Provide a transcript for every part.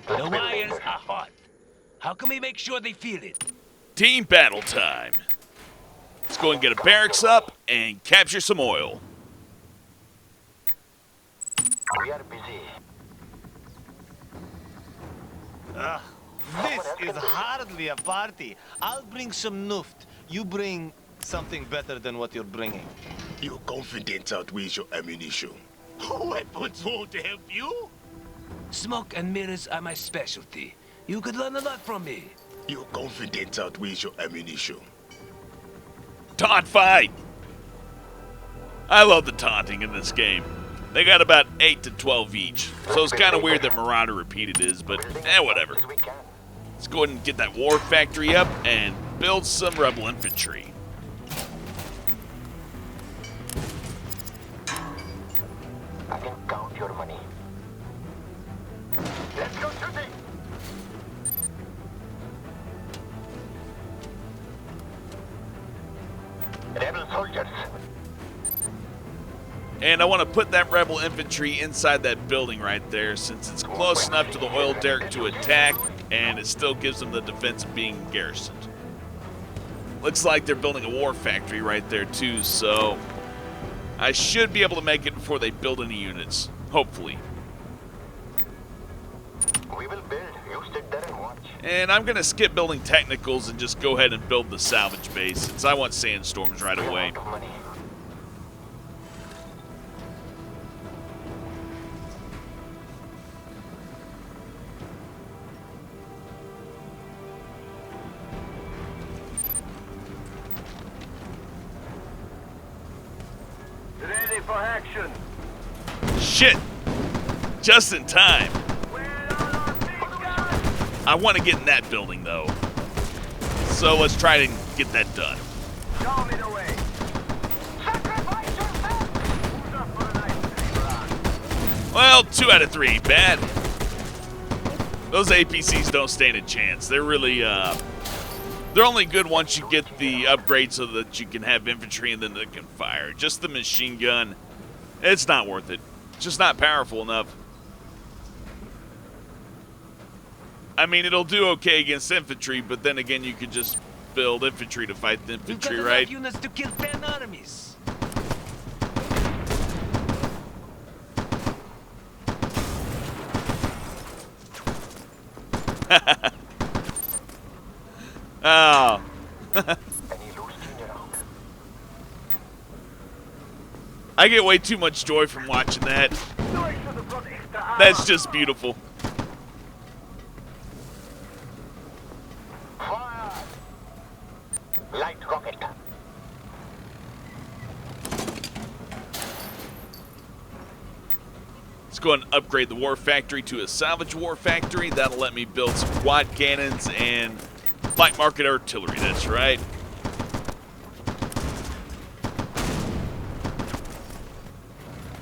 The wires are hot. How can we make sure they feel it? Team battle time. Let's go and get a barracks up and capture some oil. We are busy. This is hardly a party. I'll bring some nuft. You bring something better than what you're bringing. Your confidence outweighs your ammunition. Weapons won't help you. Smoke and mirrors are my specialty. You could learn a lot from me. Your confidence outweighs your ammunition. Taunt fight! I love the taunting in this game. They got about 8 to 12 each, so it's kind of weird that Marauder repeated is, but whatever. Let's go ahead and get that war factory up and build some rebel infantry. I can count your money. Let's go shooting! Rebel soldiers. And I want to put that rebel infantry inside that building right there, since it's close enough to the oil derrick to attack, and it still gives them the defense of being garrisoned. Looks like they're building a war factory right there too, so I should be able to make it before they build any units, hopefully. We will build. You sit there and watch. And I'm going to skip building technicals and just go ahead and build the salvage base, since I want sandstorms right away. Out of money. Ready for action. Shit! Just in time. I want to get in that building, though. So let's try to get that done. Show me the way. Sacrifice yourself! Who's up for a nice run? Well, 2 out of 3 ain't bad. Those APCs don't stand a chance. They're really, they're only good once you get the upgrade so that you can have infantry and then they can fire. Just the machine gun, it's not worth it. It's just not powerful enough. I mean, it'll do okay against infantry, but then again, you could just build infantry to fight the infantry, right? You've got enough units to kill 10 armies. Oh. Any loose change around? I get way too much joy from watching that. That's just beautiful. Fire! Light rocket. Let's go and upgrade the war factory to a salvage war factory. That'll let me build some quad cannons and black market artillery, that's right.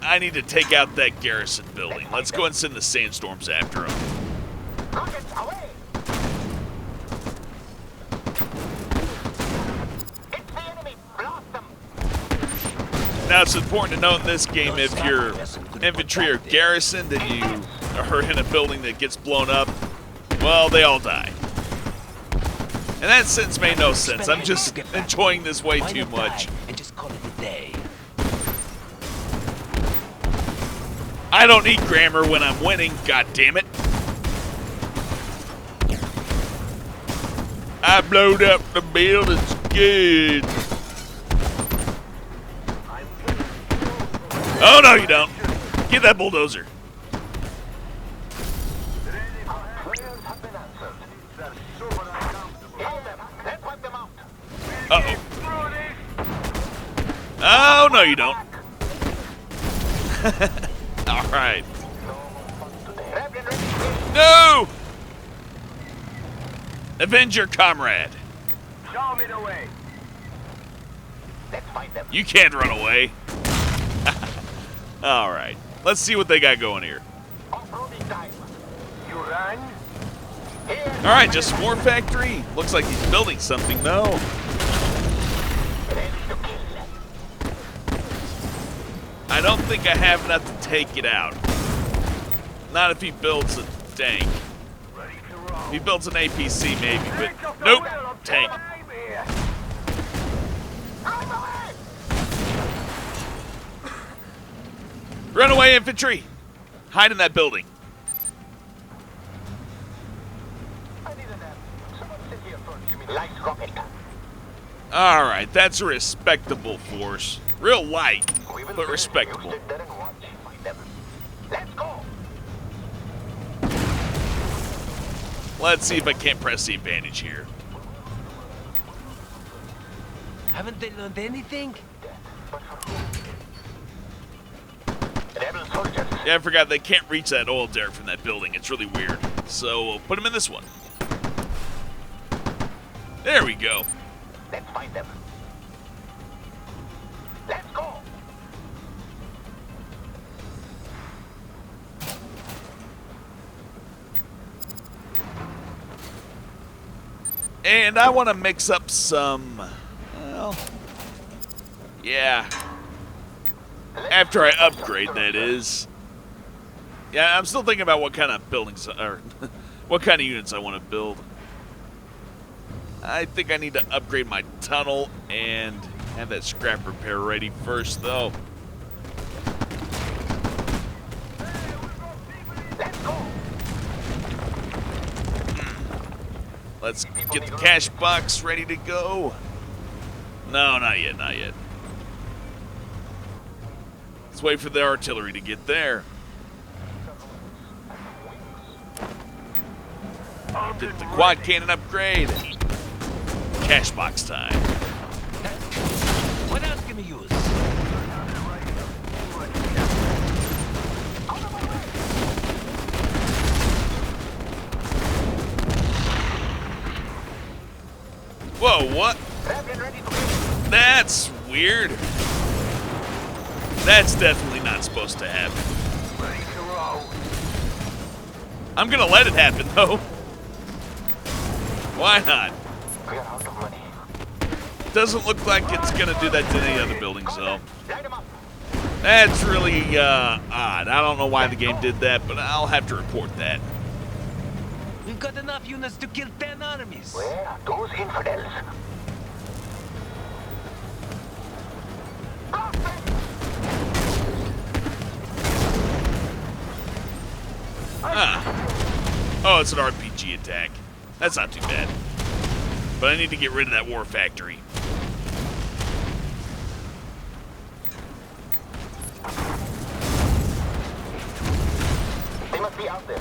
I need to take out that garrison building. Let's go and send the sandstorms after them. Rockets away! It's the enemy! Blast them! Now, it's important to note in this game, if your infantry are garrisoned and you are in a building that gets blown up, well, they all die. And that sentence made no sense. I'm just enjoying this way too much. And just call it a day. I don't need grammar when I'm winning, god damn it. I blowed up the buildings good. Oh, no, you don't. Get that bulldozer. Prayers have been answered. Kill them! Let's wipe them out! Uh-oh. Oh, no, you don't. All right. Rebel ready. No! Avenge your comrade. Show me the way. Let's fight them. You can't run away. All right. Let's see what they got going here. Off-roading time. You run? Here. All right, just war factory. Looks like he's building something, though. Ready to kill. I don't think I have enough to take it out. Not if he builds a tank. he builds an APC, maybe, but nope. Tank. Runaway infantry! Hide in that building. Alright, that's a respectable force. Real light, but respectable. Let's go. Let's see if I can't press the advantage here. Haven't they learned anything? Rebel soldiers. Yeah, I forgot they can't reach that oil derrick from that building. It's really weird. So we'll put them in this one. There we go. Let's find them. Let's go. And I want to mix up some, well, yeah. After I upgrade, that is. Yeah, I'm still thinking about what kind of buildings, or what kind of units I want to build. I think I need to upgrade my tunnel and have that scrap repair ready first, though. Let's go. Let's get the cash box ready to go. No, not yet, not yet. Let's wait for the artillery to get there. Get the quad cannon upgrade. Cash box time. What else can we use? Whoa, what? That's weird. That's definitely not supposed to happen. I'm gonna let it happen, though. Why not? We are out of money. Doesn't look like it's gonna do that to any other buildings, though. That's really odd. I don't know why the game did that, but I'll have to report that. We've got enough units to kill 10 armies. Where are those infidels? Oh, it's an RPG attack. That's not too bad. But I need to get rid of that war factory. They must be out there.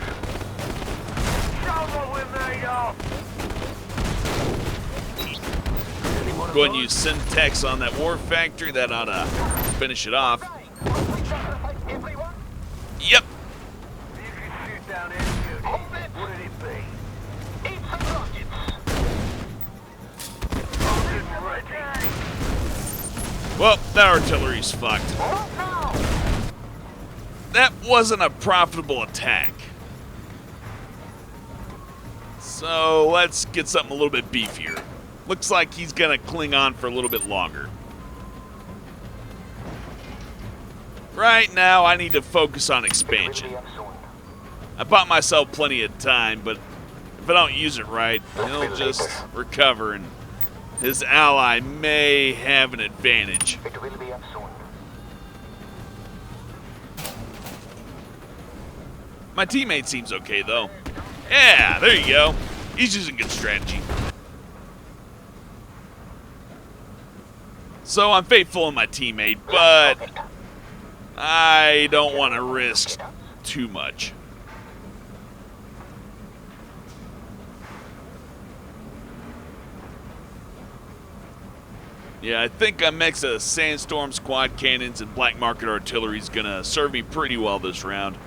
Go ahead and use syntax on that war factory. That ought to finish it off. Everyone? Yep. You can shoot down any unit. What did it be? Eat some rockets. Well, that artillery's fucked. Move now. That wasn't a profitable attack. So let's get something a little bit beefier. Looks like he's gonna cling on for a little bit longer. Right now, I need to focus on expansion. We'll be up soon. I bought myself plenty of time, but if I don't use it right, he'll just recover, and his ally may have an advantage. It will be up soon. My teammate seems okay, though. Yeah, there you go. He's using good strategy. So I'm faithful in my teammate, but I don't want to risk too much. Yeah, I think a mix of sandstorm squad cannons and black market artillery is going to serve me pretty well this round.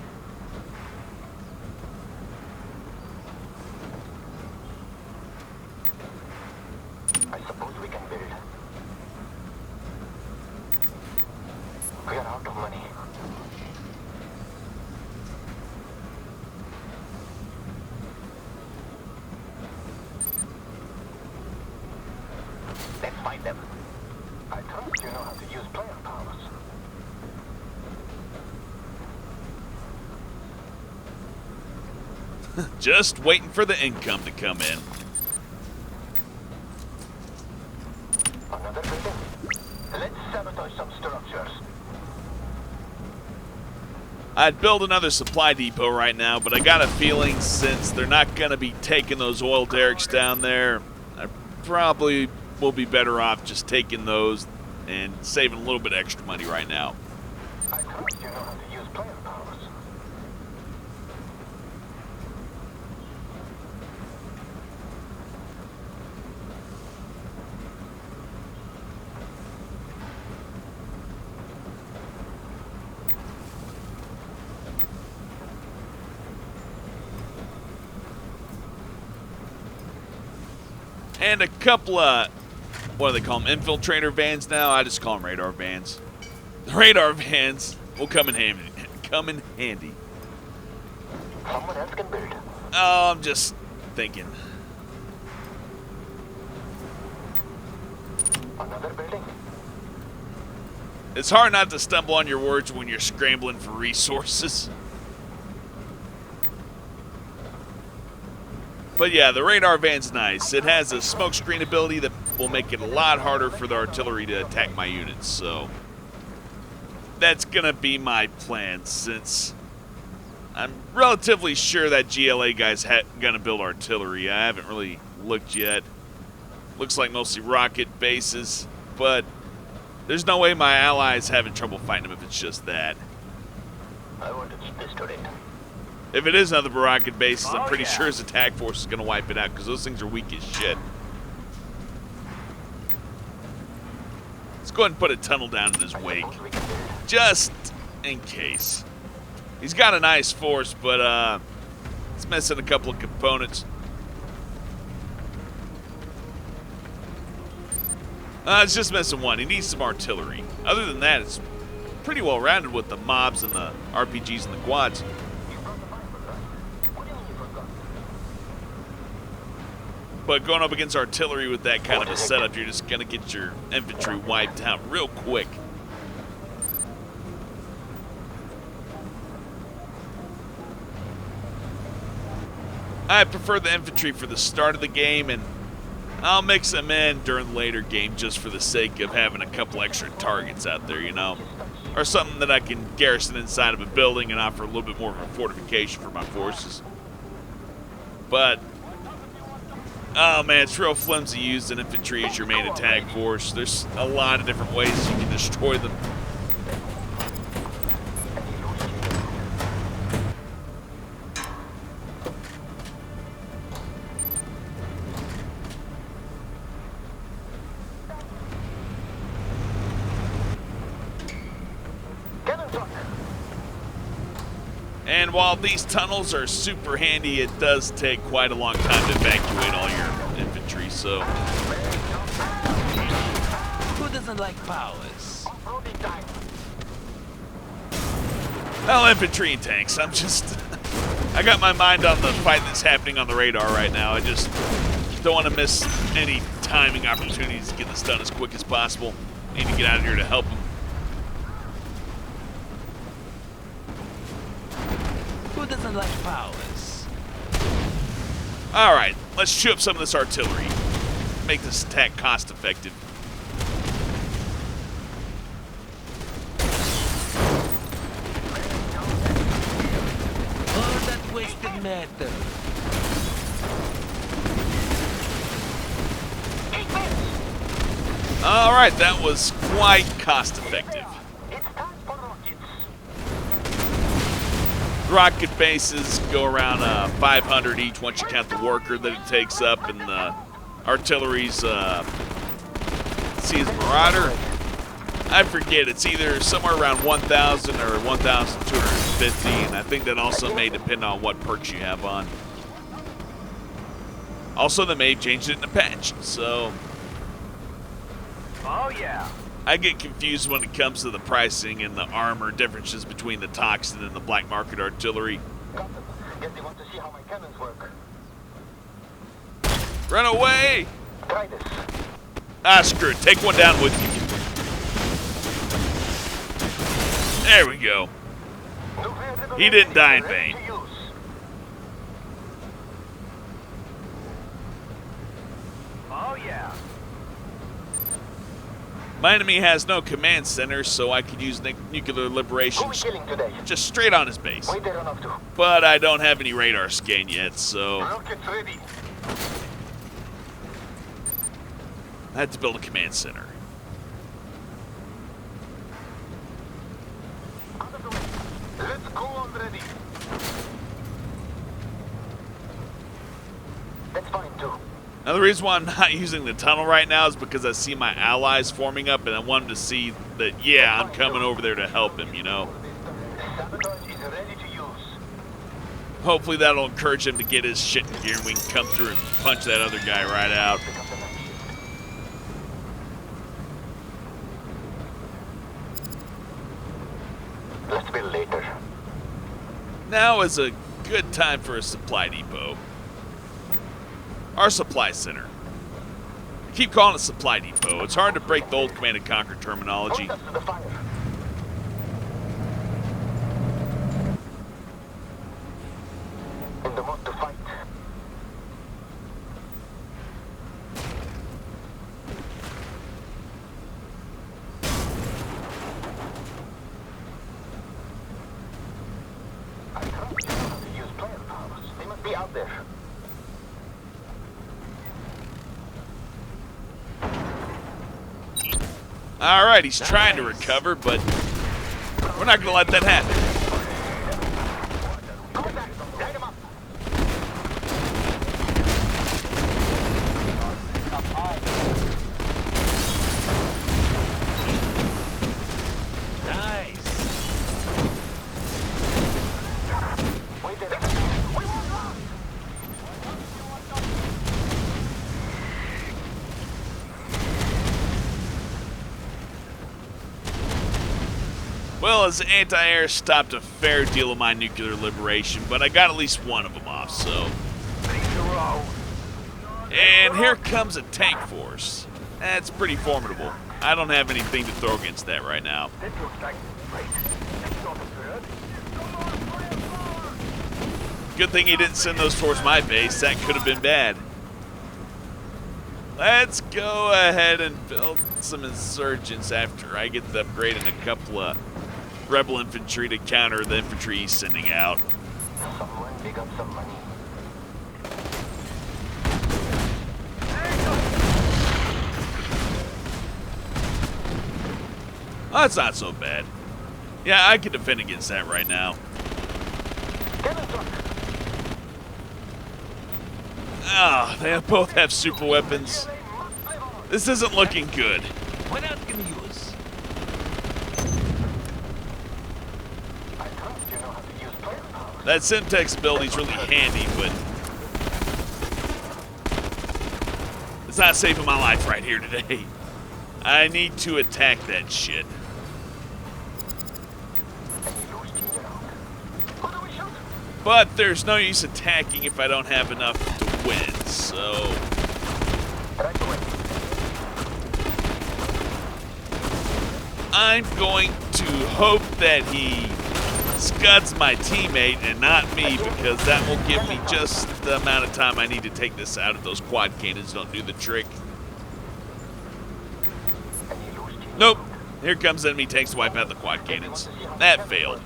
I suppose we can build. We are out of money. Let's find them. I trust you know how to use player powers. Just waiting for the income to come in. Another building. Let's sabotage some structures. I'd build another supply depot right now, but I got a feeling since they're not going to be taking those oil derricks down there, I probably will be better off just taking those and saving a little bit extra money right now. I trust you know how to use player powers. And a couple of, what do they call them, infiltrator vans now? I just call them radar vans. The radar vans will come in handy. Someone else can build. Oh, I'm just thinking. Another building. It's hard not to stumble on your words when you're scrambling for resources. But yeah, the radar van's nice. It has a smoke screen ability that will make it a lot harder for the artillery to attack my units, so that's gonna be my plan, since I'm relatively sure that GLA guy's gonna build artillery. I haven't really looked yet. Looks like mostly rocket bases, but there's no way my allies having trouble fighting them if it's just that. I want to keep this turret. If it is another rocket bases, I'm pretty sure his attack force is going to wipe it out, because those things are weak as shit. Let's go ahead and put a tunnel down in his wake, just in case. He's got a nice force, but it's missing a couple of components. It's just missing one. He needs some artillery. Other than that, it's pretty well rounded with the mobs and the RPGs and the quads. But going up against artillery with that kind of a setup, you're just going to get your infantry wiped out real quick. I prefer the infantry for the start of the game, and I'll mix them in during the later game just for the sake of having a couple extra targets out there, you know? Or something that I can garrison inside of a building and offer a little bit more of a fortification for my forces. But oh man, it's real flimsy using infantry as your main attack force. There's a lot of different ways you can destroy them. And while these tunnels are super handy, it does take quite a long time to evacuate all your infantry, so. Who doesn't like powers? Well, infantry and tanks. I got my mind on the fight that's happening on the radar right now. I just don't want to miss any timing opportunities to get this done as quick as possible. Need to get out of here to help them. Who doesn't like powers? Alright, let's chew up some of this artillery. Make this attack cost effective. All that wasted matter. Alright, that was quite cost effective. Rocket bases go around 500 each once you count the worker that it takes up, and the artillery's, see, his Marauder? I forget, it's either somewhere around 1,000 or 1,250, and I think that also may depend on what perks you have on. Also, they may have changed it in a patch, so. Oh yeah. I get confused when it comes to the pricing and the armor differences between the Toxin and the black market artillery. Got them. Guess they want to see how my cannons work. Run away! Try this. Ah, screw it. Take one down with you. There we go. He didn't die in vain. yeah. My enemy has no command center, so I could use nuclear liberation Who we killing today? just straight on his base. Wait, they don't have to. But I don't have any radar scan yet, so Rockets ready. I had to build a command center. Out of the way. Let's go already. That's fine too. Now, the reason why I'm not using the tunnel right now is because I see my allies forming up, and I want them to see that, yeah, I'm coming over there to help him, you know? Sabotage is ready to use. Hopefully that'll encourage him to get his shit in gear, and we can come through and punch that other guy right out. Let's build later. Now is a good time for a supply depot. Our supply center. I keep calling it supply depot. It's hard to break the old Command and Conquer terminology. Point us to the fire. In the mood to fight. I trust you know how to use player powers. They must be out there. Alright, he's trying to recover, but we're not going to let that happen. Contact! Light him up! Nice. Wait there. We won't run! Well, his anti-air stopped a fair deal of my nuclear liberation, but I got at least one of them off, so... And here comes a tank force. That's pretty formidable. I don't have anything to throw against that right now. That looks like... Wait. That's not a bird. Good thing he didn't send those towards my base. That could have been bad. Let's go ahead and build some insurgents after I get the upgrade and a couple of rebel infantry to counter the infantry he's sending out. Someone dig up some money. Oh, that's not so bad. Yeah, I can defend against that right now. Ah, they both have super weapons. This isn't looking good. What else can you use? I trust you know how to use player powers. That Syntex ability's really handy, but it's not saving my life right here today. I need to attack that shit. Who do we shoot? But there's no use attacking if I don't have enough to win, so... Right away. I'm going to hope that he scuds my teammate and not me, because that will give me just the amount of time I need to take this out if those quad cannons don't do the trick. Nope. Here comes enemy tanks to wipe out the quad cannons. That failed.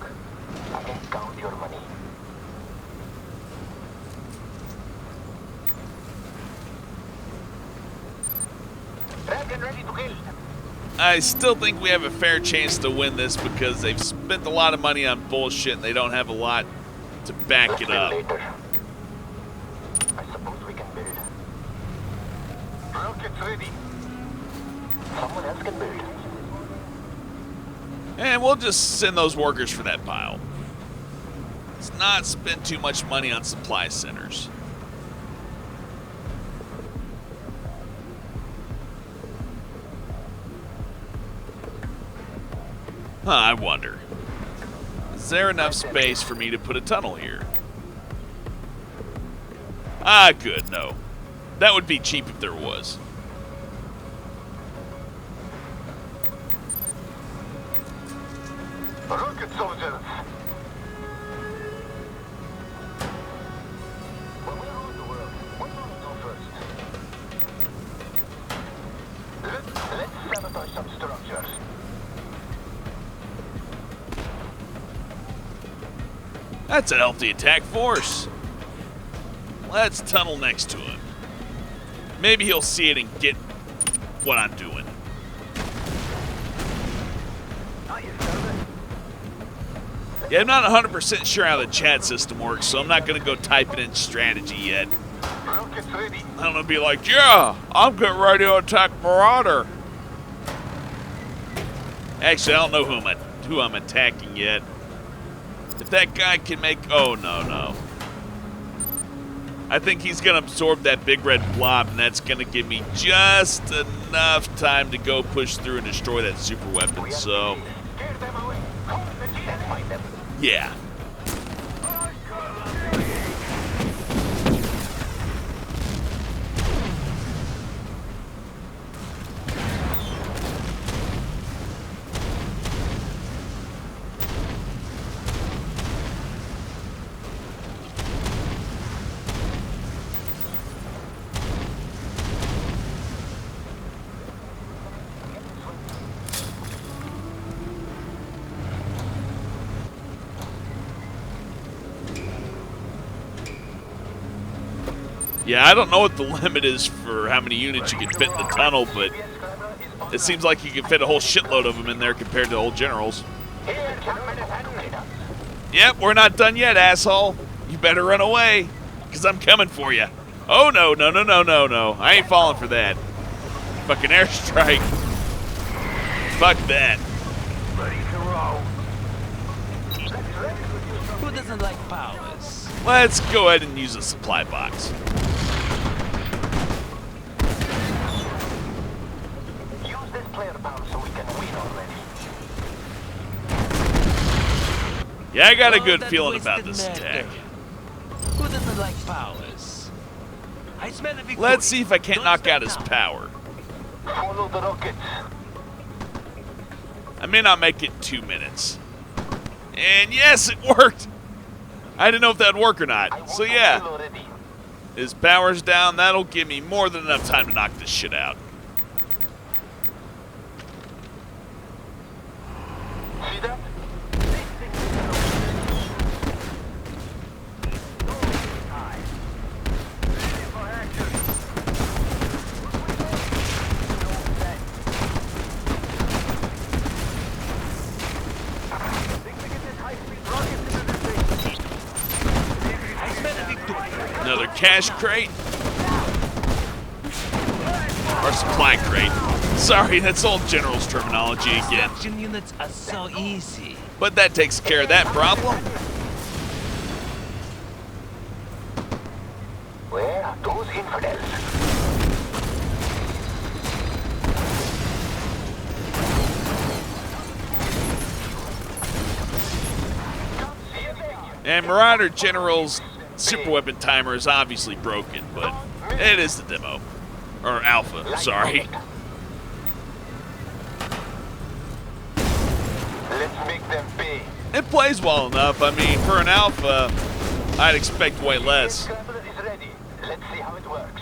I can count your money. Dragon ready to kill. I still think we have a fair chance to win this because they've spent a lot of money on bullshit and they don't have a lot to back it up. Later. I suppose we can build. Rockets ready. Someone else can build. And we'll just send those workers for that pile. Let's not spend too much money on supply centers. Huh, I wonder. Is there enough space for me to put a tunnel here? Ah, good, no. That would be cheap if there was. Rocket soldiers. When we rule the world, we want to go first. That's a healthy attack force. Let's tunnel next to him. Maybe he'll see it and get what I'm doing. Yeah, I'm not 100% sure how the chat system works, so I'm not going to go typing in strategy yet. Rockets ready. I'm going to be like, yeah, I'm getting ready to attack Marauder. Actually, I don't know who I'm attacking yet. If that guy can make... Oh, no. I think he's going to absorb that big red blob, and that's going to give me just enough time to go push through and destroy that super weapon, so... Scare them away. Call the G and fight them. Yeah. Yeah, I don't know what the limit is for how many units you can fit in the tunnel, but it seems like you can fit a whole shitload of them in there compared to old generals. Yep, we're not done yet, asshole. You better run away, because I'm coming for you. Oh, no. I ain't falling for that. Fucking airstrike. Fuck that. Who doesn't like powers? Let's go ahead and use a supply box. Use this player power so we can win already. Yeah, I got a good that feeling wasted about this matter. attack. Who doesn't like powers? I smell a victory. Let's see if I can't Don't knock spend out his time. power. Follow the rockets. I may not make it 2 minutes. And yes, it worked! I didn't know if that'd work or not. So yeah, Already. his power's down. That'll give me more than enough time to knock this shit out. See that? I smell a victory. Another cash crate. Or supply crate. Sorry, that's old general's terminology again. Action units are so easy. But that takes care of that problem. Where are those infidels? And Marauder General's superweapon timer is obviously broken, but it is the demo. Or alpha, sorry. Let's make them pay. It plays well enough. I mean, for an alpha, I'd expect way less. Scrambler is ready. Let's see how it works.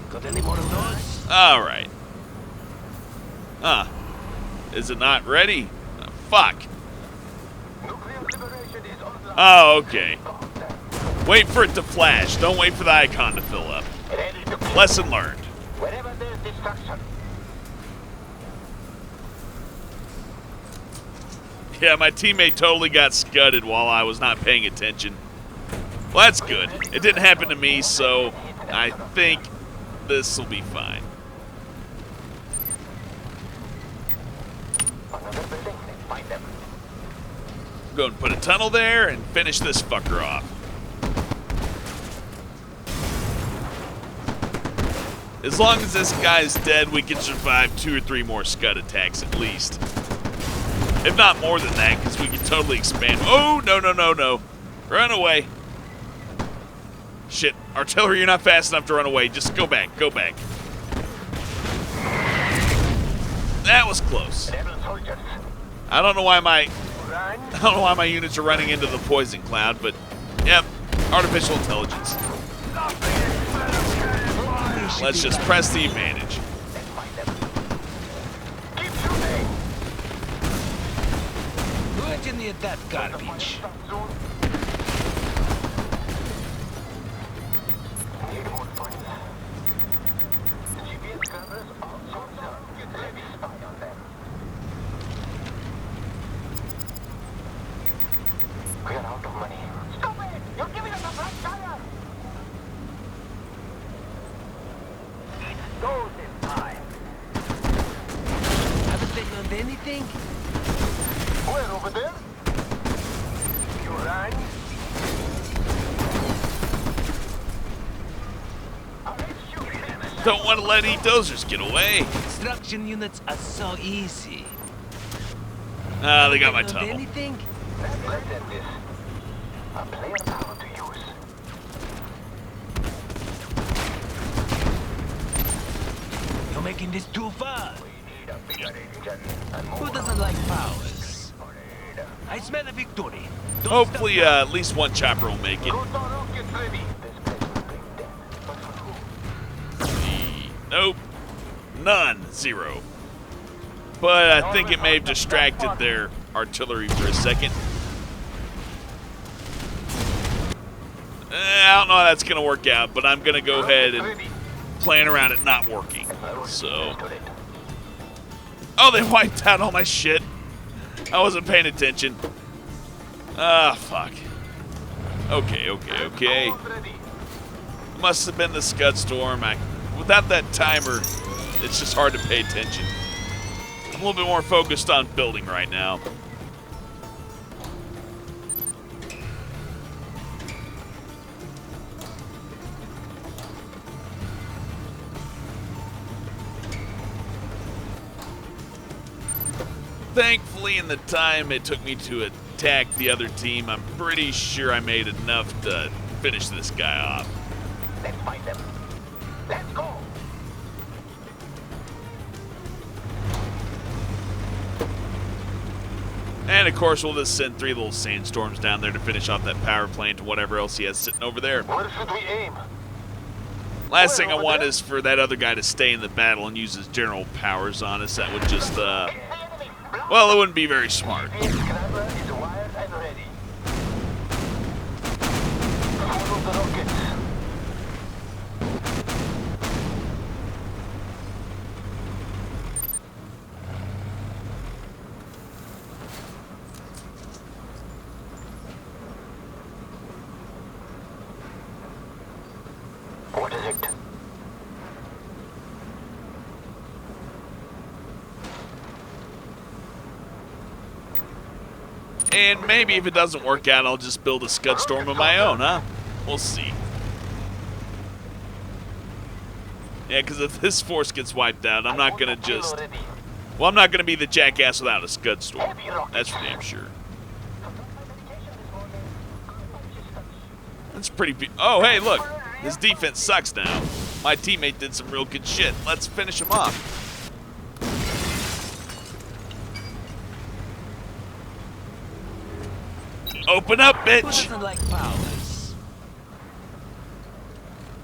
Got any more of those? Alright. Huh. Is it not ready? Oh, fuck. Nuclear liberation is online. Oh, okay. Wait for it to flash. Don't wait for the icon to fill up. Ready to kill. Lesson learned. Wherever there's destruction. Yeah, my teammate totally got scudded while I was not paying attention. Well, that's good. It didn't happen to me, so I think this will be fine. Another building. Find them. Go and put a tunnel there and finish this fucker off. As long as this guy's dead, we can survive 2 or 3 more scud attacks at least. If not more than that, because we can totally expand. Oh, no. Run away. Shit. Artillery, you're not fast enough to run away. Just go back. That was close. Rebel soldiers. I don't know why my Run. units are running into the poison cloud, but yep, artificial intelligence. Let's just press the advantage. Let's find them. Keep shooting. What's in that garbage? Need more funds. GPS cameras all sorts out. Let me spy on them. We are out of money. Stop it! You're giving us a flat tire! It goes in time. Haven't they learned anything? Where, over there? You ran? Don't want to let any dozers get away. Construction units are so easy. Ah, they got my Haven't they learned tunnel. anything? Let's end this. A player power to use. You're making this too far. We need a bigger engine and more. Who doesn't like powers? I smell a victory. Don't Hopefully, stop at least one chopper will make it. Rotor rockets ready. This place will bring death. But for who? Nope. None. 0. But I think it may have distracted their artillery for a second. I don't know how that's going to work out, but I'm going to go ahead and plan around it not working. So. Oh, they wiped out all my shit. I wasn't paying attention. Ah, fuck. Okay. Must have been the Scud Storm. Without that timer, it's just hard to pay attention. I'm a little bit more focused on building right now. Thankfully, in the time it took me to attack the other team, I'm pretty sure I made enough to finish this guy off. Let's find them. Let's go. And of course, we'll just send 3 little sandstorms down there to finish off that power plant to whatever else he has sitting over there. Where should we aim? Last thing I want is for that other guy to stay in the battle and use his general powers on us. That would just, well, it wouldn't be very smart. Scrambler is wired and ready. Follow the rockets. What is it? And maybe if it doesn't work out, I'll just build a Scud Storm of my own, huh? We'll see. Yeah, because if this force gets wiped out, I'm not going to just... Well, I'm not going to be the jackass without a Scud Storm. That's for damn sure. That's pretty... Oh, hey, look. His defense sucks now. My teammate did some real good shit. Let's finish him off. Open up, Who bitch! doesn't like powers?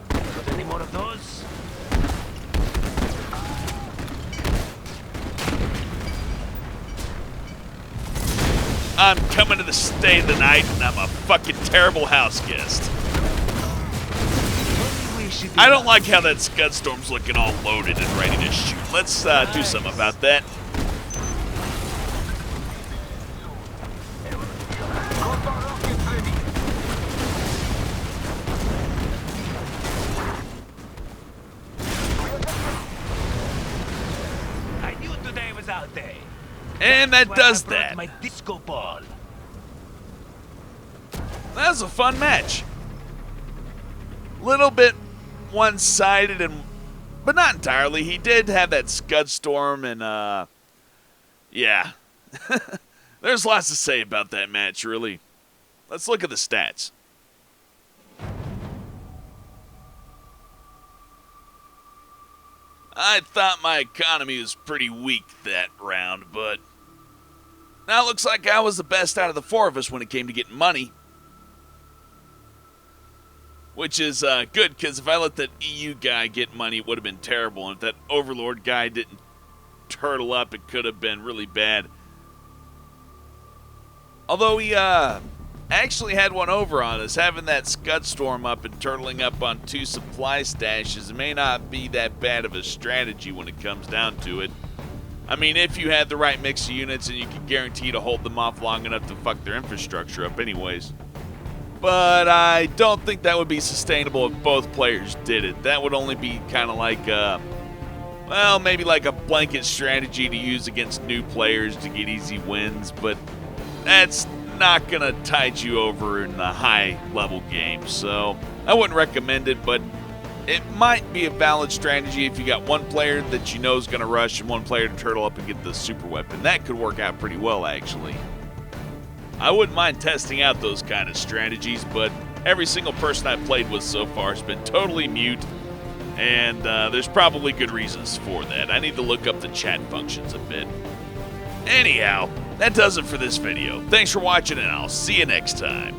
Got any more of those? I'm coming to the stay of the night, and I'm a fucking terrible house guest. Only we should be I don't like how that Scud Storm's looking all loaded and ready to shoot. Let's do something about that. I knew today was out there. And that Why does I brought that. My disco ball. That was a fun match. Little bit one-sided, but not entirely. He did have that Scud Storm, and yeah. There's lots to say about that match, really. Let's look at the stats. I thought my economy was pretty weak that round, but now it looks like I was the best out of the 4 of us when it came to getting money. Which is good, because if I let that EU guy get money, it would have been terrible. And if that Overlord guy didn't turtle up, it could have been really bad. Although he actually had one over on us, having that Scud Storm up and turtling up on 2 supply stashes may not be that bad of a strategy when it comes down to it. I mean, if you had the right mix of units and you could guarantee to hold them off long enough to fuck their infrastructure up anyways. But I don't think that would be sustainable if both players did it. That would only be kind of like, well, maybe like a blanket strategy to use against new players to get easy wins, but that's not going to tide you over in the high-level game, so I wouldn't recommend it, but it might be a valid strategy if you got one player that you know is going to rush and one player to turtle up and get the super weapon. That could work out pretty well, actually. I wouldn't mind testing out those kind of strategies, but every single person I've played with so far has been totally mute, and there's probably good reasons for that. I need to look up the chat functions a bit. Anyhow, that does it for this video. Thanks for watching, and I'll see you next time.